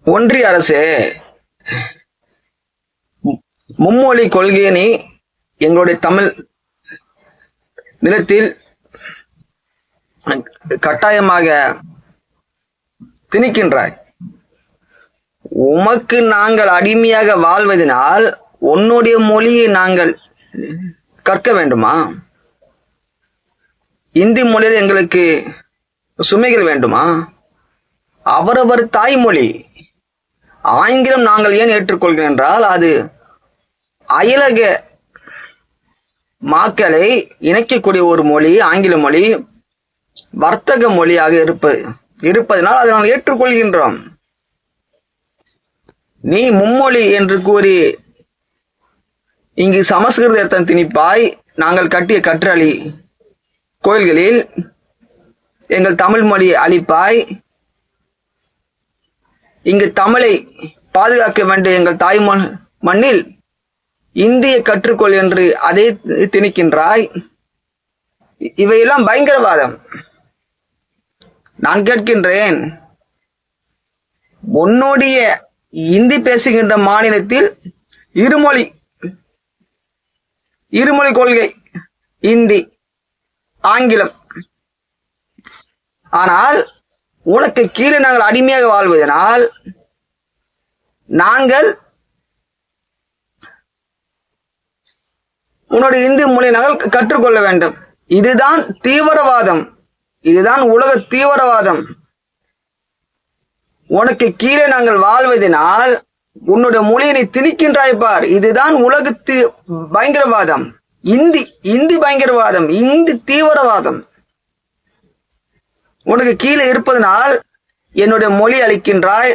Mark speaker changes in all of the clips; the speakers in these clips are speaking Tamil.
Speaker 1: ஒன்றிய அரசு மும்மொழி கொள்கையினை எங்களுடைய தமிழ் நிலத்தில் கட்டாயமாக திணிக்கின்றாய். உமக்கு நாங்கள் அடிமையாக வாழ்வதனால் உன்னுடைய மொழியை நாங்கள் கற்க வேண்டுமா? இந்தி மொழியில் எங்களுக்கு சுமைகள் வேண்டுமா? அவரவர் தாய்மொழி ஆங்கிலம் நாங்கள் ஏன் ஏற்றுக்கொள்கிறோம் என்றால் அது அயலக மக்களை இணைக்கக்கூடிய ஒரு மொழி. ஆங்கில மொழி வர்த்தக மொழியாக இருப்பதனால் அதை நாங்கள் ஏற்றுக்கொள்கின்றோம். நீ மும்மொழி என்று கூறி இங்கு சமஸ்கிருதத்தை திணிப்பாய். நாங்கள் கட்டிய கற்றளி கோயில்களில் எங்கள் தமிழ் மொழியை அழிப்பாய். இங்கு தமிழை பாதுகாக்க வேண்டிய எங்கள் தாய் மண்ணில் இந்திய கற்றுக்கொள் என்று அதை திணிக்கின்றாய். இவையெல்லாம் பயங்கரவாதம். நான் கேட்கின்றேன், உன்னுடைய இந்தி பேசுகின்ற மாநிலத்தில் இருமொழி கொள்கை, இந்தி ஆங்கிலம். ஆனால் உனக்கு கீழே நாங்கள் அடிமையாக வாழ்வதனால் நாங்கள் உன்னுடைய இந்தி மொழியை நாங்கள் கற்றுக்கொள்ள வேண்டும். இதுதான் தீவிரவாதம். இதுதான் உலக தீவிரவாதம். உனக்கு கீழே நாங்கள் வாழ்வதனால் உன்னுடைய மொழியை திணிக்கின்றாய் பார். இதுதான் உலக பயங்கரவாதம். இந்தி பயங்கரவாதம், இந்தி தீவிரவாதம். உனக்கு கீழே இருப்பதனால் என்னுடைய மொழி அளிக்கின்றாய்.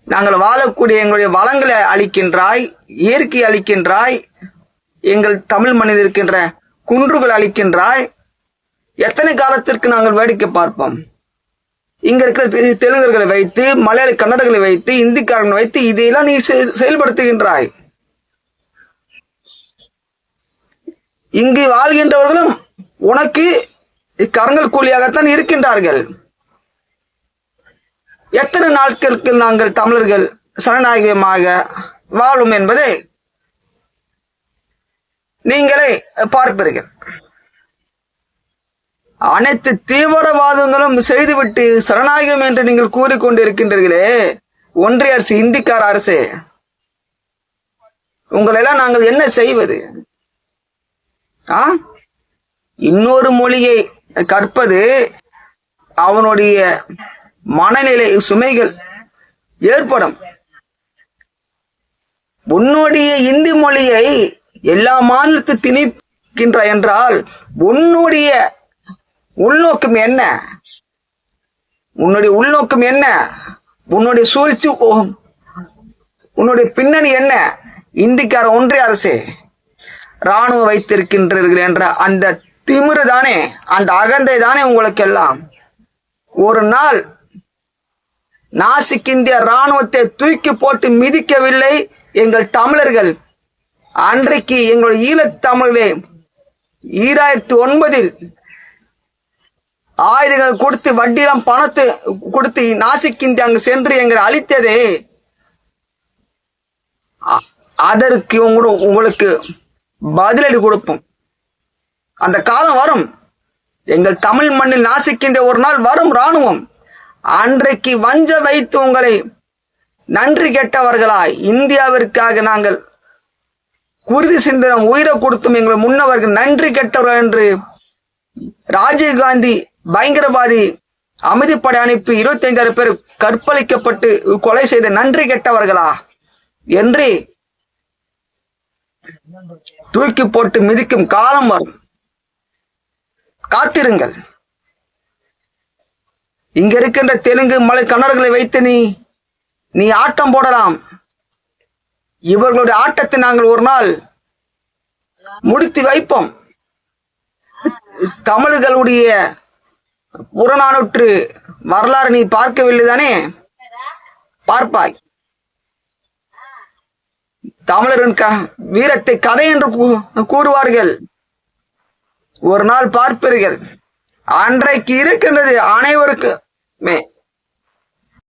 Speaker 1: நாங்கள் வாழக்கூடிய எங்களுடைய வளங்களை அளிக்கின்றாய், இயற்கை அளிக்கின்றாய், எங்கள் தமிழ் மண்ணில் இருக்கின்ற குன்றுகள் அளிக்கின்றாய். எத்தனை காலத்திற்கு நாங்கள் வேடிக்கை பார்ப்போம்? இங்க இருக்கிற தெலுங்கர்களை வைத்து, மலையாள கன்னடர்களை வைத்து, இந்திக்காரர்களை வைத்து இதையெல்லாம் நீ செயல்படுத்துகின்றாய். இங்கு வாழ்கின்றவர்களும் உனக்கு கரங்கள் கூலியாகத்தான் இருக்கின்றார்கள். எத்தனை நாட்களுக்கு நாங்கள் தமிழர்கள் சனநாயகமாக வாழும் என்பதை நீங்களே பார்ப்பீர்கள். அனைத்து தீவிரவாதங்களும் செய்துவிட்டு சரணாயகம் என்று நீங்கள் கூறிக்கொண்டிருக்கின்றீர்களே ஒன்றிய அரசு, இந்திக்கார அரசு, உங்களெல்லாம் நாங்கள் என்ன செய்வது? இன்னொரு மொழியை கற்பது அவனுடைய மனநிலை சுமைகள் ஏற்படும். உன்னுடைய இந்தி மொழியை எல்லா மாநிலத்து திணிக்கின்ற என்றால் உன்னுடைய உள்நோக்கம் என்ன? உன்னுடைய உள்நோக்கம் என்ன? உன்னுடைய சூழ்ச்சி, உன்னுடைய பின்னணி என்ன? இந்திக்கார ஒன்றிய அரசு ராணுவம் வைத்திருக்கின்றீர்கள் என்ற அந்த திமிரு தானே, அந்த அகந்தை தானே உங்களுக்கு எல்லாம். ஒரு நாள் நாசிக் இந்திய ராணுவத்தை தூக்கி போட்டு மிதிக்கவில்லை எங்கள் தமிழர்கள். அன்றைக்கு எங்களுடைய ஈழத்தமிழே 2009 ஆயுதங்கள் கொடுத்து வட்டியெல்லாம் பணத்தை கொடுத்து நாசிக் இந்தியா அங்கு சென்று எங்களை அழித்ததே, அதற்கு உங்களுக்கு பதிலடி கொடுப்போம். அந்த காலம் வரும். எங்கள் தமிழ் மண்ணில் நாசிக்கின்ற ஒரு நாள் வரும் ராணுவம். அன்றைக்கு வஞ்ச வைத்து உங்களை நன்றி கெட்டவர்களாய் இந்தியாவிற்காக நாங்கள் குருதி சிந்தனம் உயிரை கொடுத்தும் எங்கள் முன்னவர்கள் நன்றி கெட்டவர்கள் என்று ராஜீவ்காந்தி பயங்கரவாதி அமைதிப்படை அனுப்பி 25,000 பேர் கற்பழிக்கப்பட்டு கொலை செய்த நன்றி கெட்டவர்களா என்று தூக்கி போட்டு மிதிக்கும் காலம் வரும். காத்திருங்கள். இங்க இருக்கின்ற தெலுங்கு மலை கன்னடர்களை வைத்து நீ ஆட்டம் போடலாம். இவர்களுடைய ஆட்டத்தை நாங்கள் ஒரு நாள் முடித்து வைப்போம். தமிழர்களுடைய புறநானூற்று வரலாறு நீ பார்க்கவில்லை தானே? பார்ப்பாய். தமிழரின் வீரத்தை கதை என்று கூறுவார்கள். ஒரு நாள் பார்ப்பீர்கள். அன்றைக்கு இருக்கின்றது அனைவருக்குமே